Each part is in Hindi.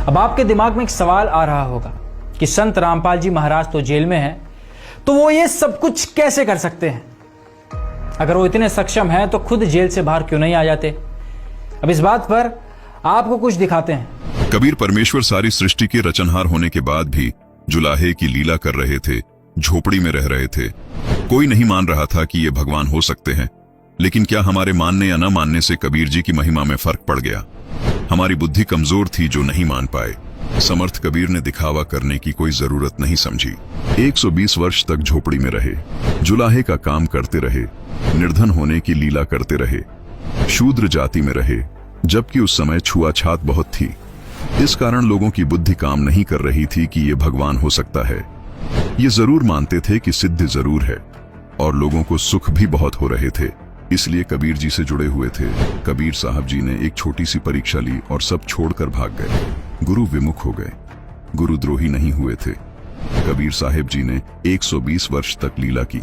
अब आपके दिमाग में एक सवाल आ रहा होगा कि संत रामपाल जी महाराज तो जेल में हैं, तो वो ये सब कुछ कैसे कर सकते हैं? अगर वो इतने सक्षम हैं तो खुद जेल से बाहर क्यों नहीं आ जाते? अब इस बात पर आपको कुछ दिखाते हैं। कबीर परमेश्वर सारी सृष्टि के रचनहार होने के बाद भी जुलाहे की लीला कर रहे थे, झोपड़ी में रह रहे थे। कोई नहीं मान रहा था कि ये भगवान हो सकते हैं, लेकिन क्या हमारे मानने या न मानने से कबीर जी की महिमा में फर्क पड़ गया? हमारी बुद्धि कमजोर थी जो नहीं मान पाए। समर्थ कबीर ने दिखावा करने की कोई जरूरत नहीं समझी। 120 वर्ष तक झोपड़ी में रहे, जुलाहे का काम करते रहे, निर्धन होने की लीला करते रहे, शूद्र जाति में रहे, जबकि उस समय छुआछात बहुत थी। इस कारण लोगों की बुद्धि काम नहीं कर रही थी कि ये भगवान हो सकता है। ये जरूर मानते थे कि सिद्ध जरूर है, और लोगों को सुख भी बहुत हो रहे थे, इसलिए कबीर जी से जुड़े हुए थे। कबीर साहब जी ने एक छोटी सी परीक्षा ली और सब छोड़कर भाग गए। गुरु विमुख हो गए, गुरुद्रोही नहीं हुए थे। कबीर साहिब जी ने 120 वर्ष तक लीला की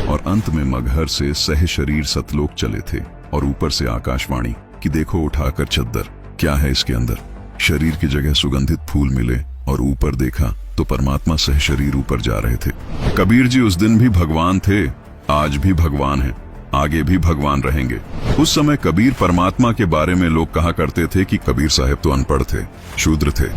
और अंत में मगहर से सह शरीर सतलोक चले थे, और ऊपर से आकाशवाणी कि देखो उठाकर चद्दर, क्या है इसके अंदर? शरीर की जगह सुगंधित फूल मिले, और ऊपर देखा तो परमात्मा सह शरीर ऊपर जा रहे थे। कबीर जी उस दिन भी भगवान थे, आज भी भगवान हैं, आगे भी भगवान रहेंगे। उस समय कबीर परमात्मा के बारे में लोग कहा करते थे कि कबीर साहब तो अनपढ़ थे, शूद्र थे,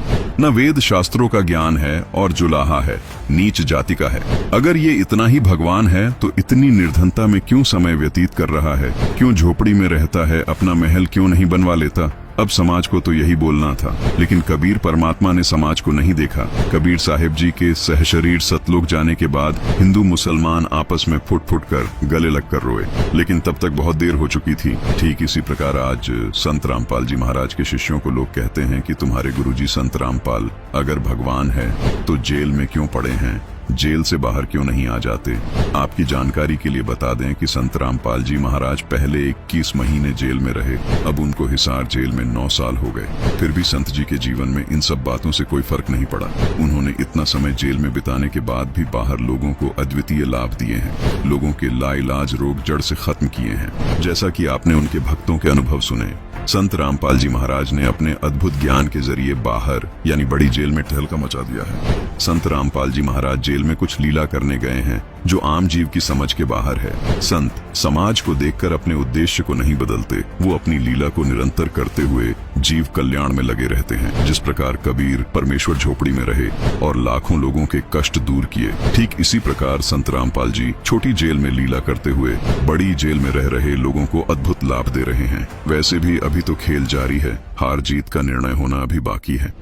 न वेद शास्त्रों का ज्ञान है और जुलाहा है, नीच जाति का है। अगर ये इतना ही भगवान है तो इतनी निर्धनता में क्यों समय व्यतीत कर रहा है? क्यों झोपड़ी में रहता है? अपना महल क्यों नहीं बनवा लेता? अब समाज को तो यही बोलना था, लेकिन कबीर परमात्मा ने समाज को नहीं देखा। कबीर साहिब जी के सहशरीर सतलोक जाने के बाद हिंदू मुसलमान आपस में फुट फुट कर गले लगकर रोए, लेकिन तब तक बहुत देर हो चुकी थी। ठीक इसी प्रकार आज संत रामपाल जी महाराज के शिष्यों को लोग कहते हैं कि तुम्हारे गुरुजी संत रामपाल अगर भगवान है तो जेल में क्यों पड़े हैं, जेल से बाहर क्यों नहीं आ जाते? आपकी जानकारी के लिए बता दें कि संत रामपाल जी महाराज पहले 21 महीने जेल में रहे, अब उनको हिसार जेल में 9 साल हो गए। फिर भी संत जी के जीवन में इन सब बातों से कोई फर्क नहीं पड़ा। उन्होंने इतना समय जेल में बिताने के बाद भी बाहर लोगों को अद्वितीय लाभ दिए हैं, लोगों के लाइलाज रोग जड़ से खत्म किए हैं, जैसा कि आपने उनके भक्तों के अनुभव सुने। संत रामपाल जी महाराज ने अपने अद्भुत ज्ञान के जरिए बाहर यानी बड़ी जेल में टहलका मचा दिया है। संत रामपाल जी महाराज जेल में कुछ लीला करने गए हैं जो आम जीव की समझ के बाहर है। संत समाज को देखकर अपने उद्देश्य को नहीं बदलते, वो अपनी लीला को निरंतर करते हुए जीव कल्याण में लगे रहते हैं। जिस प्रकार कबीर परमेश्वर झोपड़ी में रहे और लाखों लोगों के कष्ट दूर किए, ठीक इसी प्रकार संत रामपाल जी छोटी जेल में लीला करते हुए बड़ी जेल में रह रहे लोगों को अद्भुत लाभ दे रहे हैं। वैसे भी अभी तो खेल जारी है, हार जीत का निर्णय होना अभी बाकी है।